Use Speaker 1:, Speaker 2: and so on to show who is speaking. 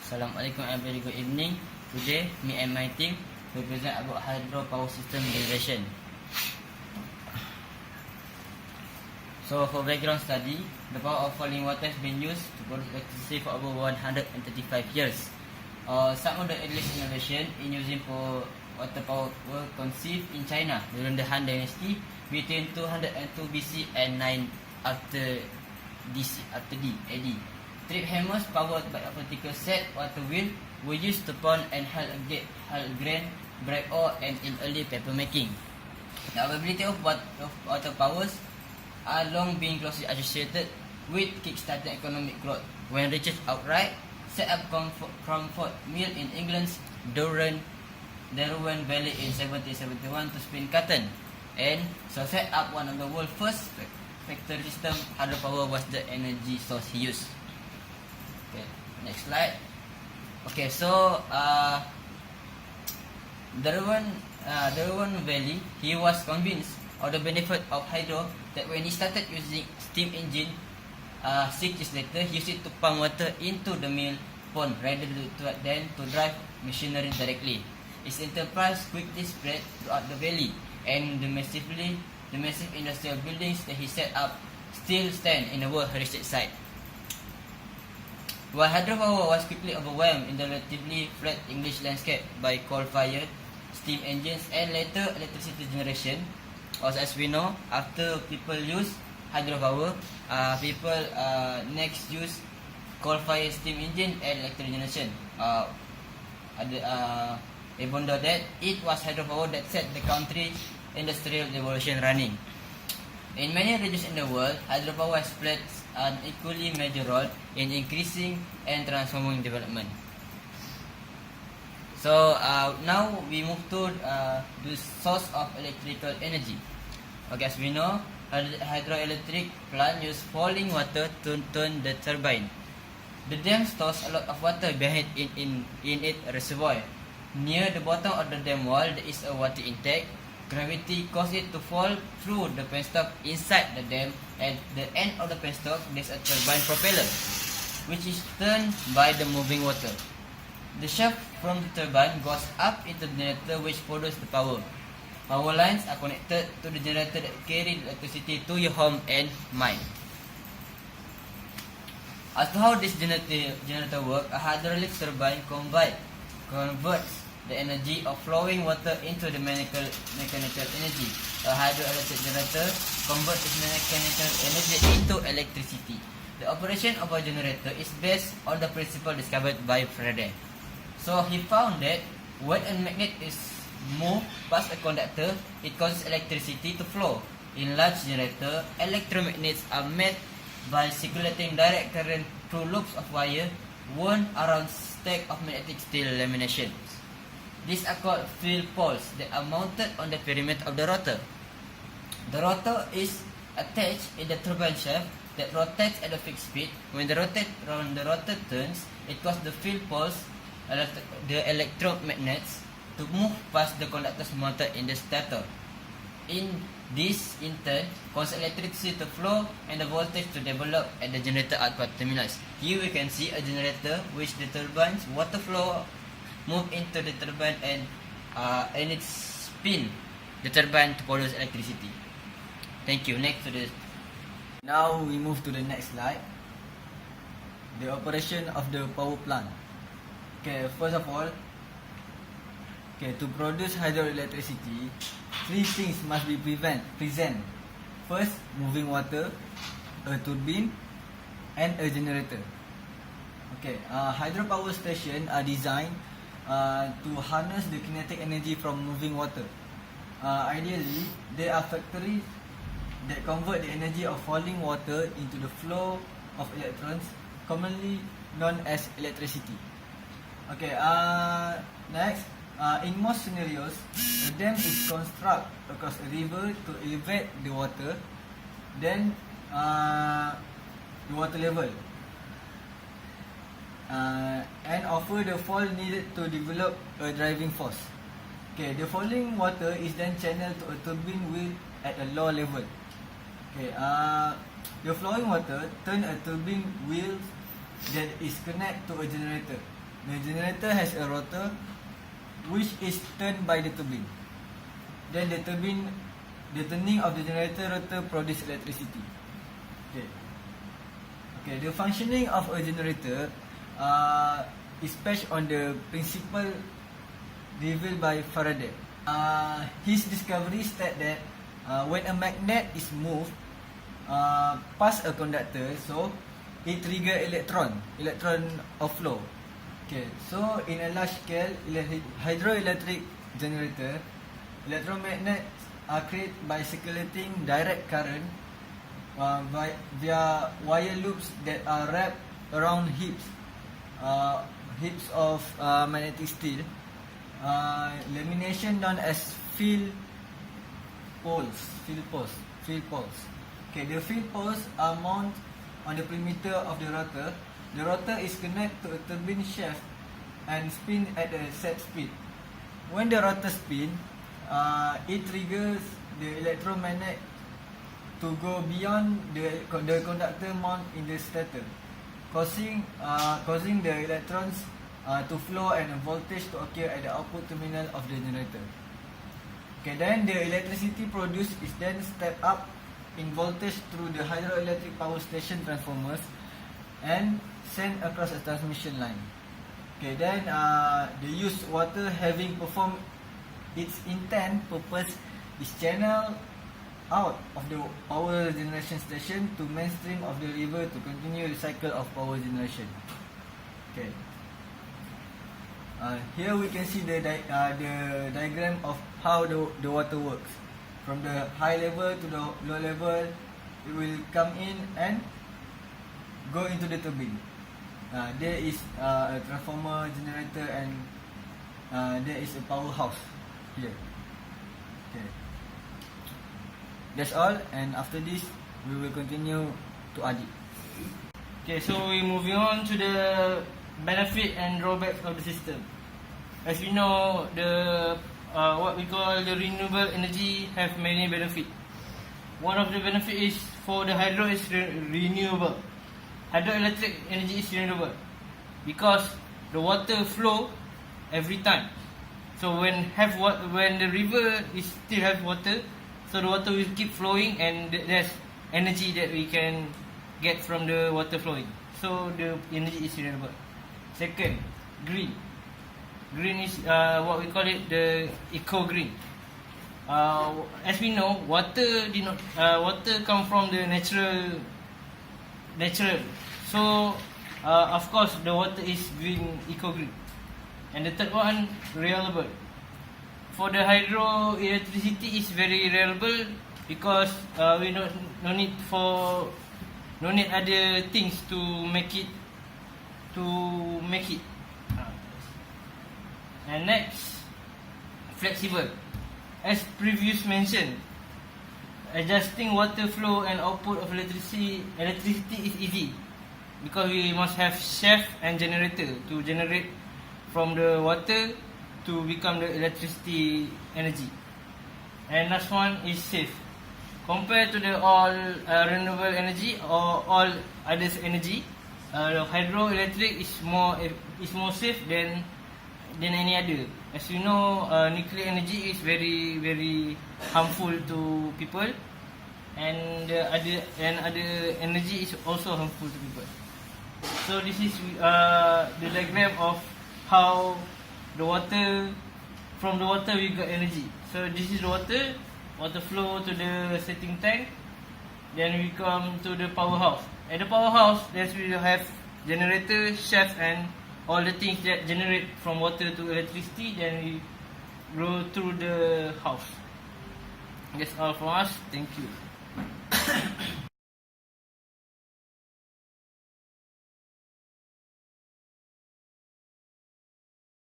Speaker 1: Assalamualaikum and very good evening. Today, me and my team will present about hydropower system generation. So, for background study, the power of falling water has been used to produce electricity for over 135 years. Some of the earliest innovation in using for water power were conceived in China during the Han Dynasty between 202 BC and 9 after AD. Trip hammers powered by a vertical set water wheel were used to pound and hull grain, break ore, and in early paper making. The availability of water powers are long been closely associated with kickstarting economic growth. When riches outright set up Cromford Mill in England's Derwent Valley in 1771 to spin cotton, and so set up one of the world's first factory system. Hydropower was the energy source he used. Okay, next slide. Okay, so Derwent Valley, he was convinced of the benefit of hydro that when he started using steam engine 6 years later, he used it to pump water into the mill pond rather than to drive machinery directly. His enterprise quickly spread throughout the valley, and the massive industrial buildings that he set up still stand in the World Heritage Site. While hydropower was quickly overwhelmed in the relatively flat English landscape by coal-fired steam engines and later electricity generation, as we know, after people use hydropower, people next use coal-fired steam engine and electric generation. Even though that it was hydropower that set the country's industrial revolution running. In many regions in the world, hydropower has played an equally major role in increasing and transforming development. So now we move to the source of electrical energy. Okay, as we know, hydroelectric plant use falling water to turn the turbine. The dam stores a lot of water behind in its reservoir. Near the bottom of the dam wall, there is a water intake. Gravity causes it to fall through the penstock inside the dam. At the end of the penstock, there is a turbine propeller, which is turned by the moving water. The shaft from the turbine goes up into the generator, which produces the power. Power lines are connected to the generator that carry the electricity to your home and mine. As to how this generator works, a hydraulic turbine converts the energy of flowing water into the mechanical energy. A hydroelectric generator converts this mechanical energy into electricity. The operation of a generator is based on the principle discovered by Faraday. So he found that when a magnet is moved past a conductor, it causes electricity to flow. In large generator, electromagnets are made by circulating direct current through loops of wire wound around stack of magnetic steel laminations. These are called field poles that are mounted on the perimeter of the rotor. The rotor is attached in the turbine shaft that rotates at a fixed speed. When the rotor turns, it causes the field poles, the electromagnets, to move past the conductors mounted in the stator. In turn, causes electricity to flow and the voltage to develop at the generator output terminals. Here we can see a generator which the turbine's water flow move into the turbine and it spin the turbine to produce electricity. Thank you. Now we move to the next slide. The operation of the power plant. Okay, first of all, to produce hydroelectricity, 3 things must be present. First, moving water, a turbine, and a generator. Hydropower stations are designed to harness the kinetic energy from moving water. Ideally, there are factories that convert the energy of falling water into the flow of electrons, commonly known as electricity. Next, in most scenarios, a dam is constructed across a river to elevate the water, then the water level, and offer the fall needed to develop a driving force. The falling water is then channeled to a turbine wheel at a low level. The flowing water turns a turbine wheel that is connected to a generator.
Speaker 2: the generator has a rotor which is turned by the turbine. Then the turning of the generator rotor produces electricity. Okay, the functioning of a generator is based on the principle revealed by Faraday. His discovery stated that when a magnet is moved past a conductor, so it triggers electron outflow. Okay, so in a large scale hydroelectric generator, electromagnets are created by circulating direct current via wire loops that are wrapped around heaps of magnetic steel, lamination known as field poles. Okay, the field poles are mounted on the perimeter of the rotor. The rotor is connected to a turbine shaft and spin at a set speed. When the rotor spins, it triggers the electromagnet to go beyond the conductor mount in the stator, causing the electrons to flow and a voltage to occur at the output terminal of the generator. Okay, then the electricity produced is then stepped up in voltage through the hydroelectric power station transformers and sent across a transmission line. Okay, then the used water having performed its intent purpose is channeled out of the power generation station to mainstream of the river to continue the cycle of power generation. Okay. Here we can see the diagram of how the water works. From the high level to the low level, it will come in and go into the turbine. There is a transformer, generator, and there is a powerhouse here. Okay. That's all, and after this, we will continue to Adi.
Speaker 3: Okay, so we're moving on to the benefit and drawbacks of the system. As we know, the what we call the renewable energy have many benefits. One of the benefits is for the hydro is renewable. Hydroelectric energy is renewable because the water flow every time. So when the river is still have water, so the water will keep flowing and there's energy that we can get from the water flowing. So the energy is renewable. Second, green. Green is what we call it the eco-green. As we know, water come from the natural. So of course the water is green, eco-green. And the third one, reliable. For the hydroelectricity is very reliable because we no need other things to make it. And next, flexible. As previous mentioned, adjusting water flow and output of electricity is easy because we must have shaft and generator to generate from the water to become the electricity energy. And last one is safe. Compared to the all renewable energy or all others energy, hydroelectric is more safe than any other. As you know, nuclear energy is very very harmful to people, and other energy is also harmful to people. So this is the diagram of how from the water we got energy. So this is the water flow to the setting tank. Then we come to the powerhouse. At the powerhouse, then we have generator, shaft, and all the things that generate from water to electricity. Then we go through the house. That's all from us. Thank you.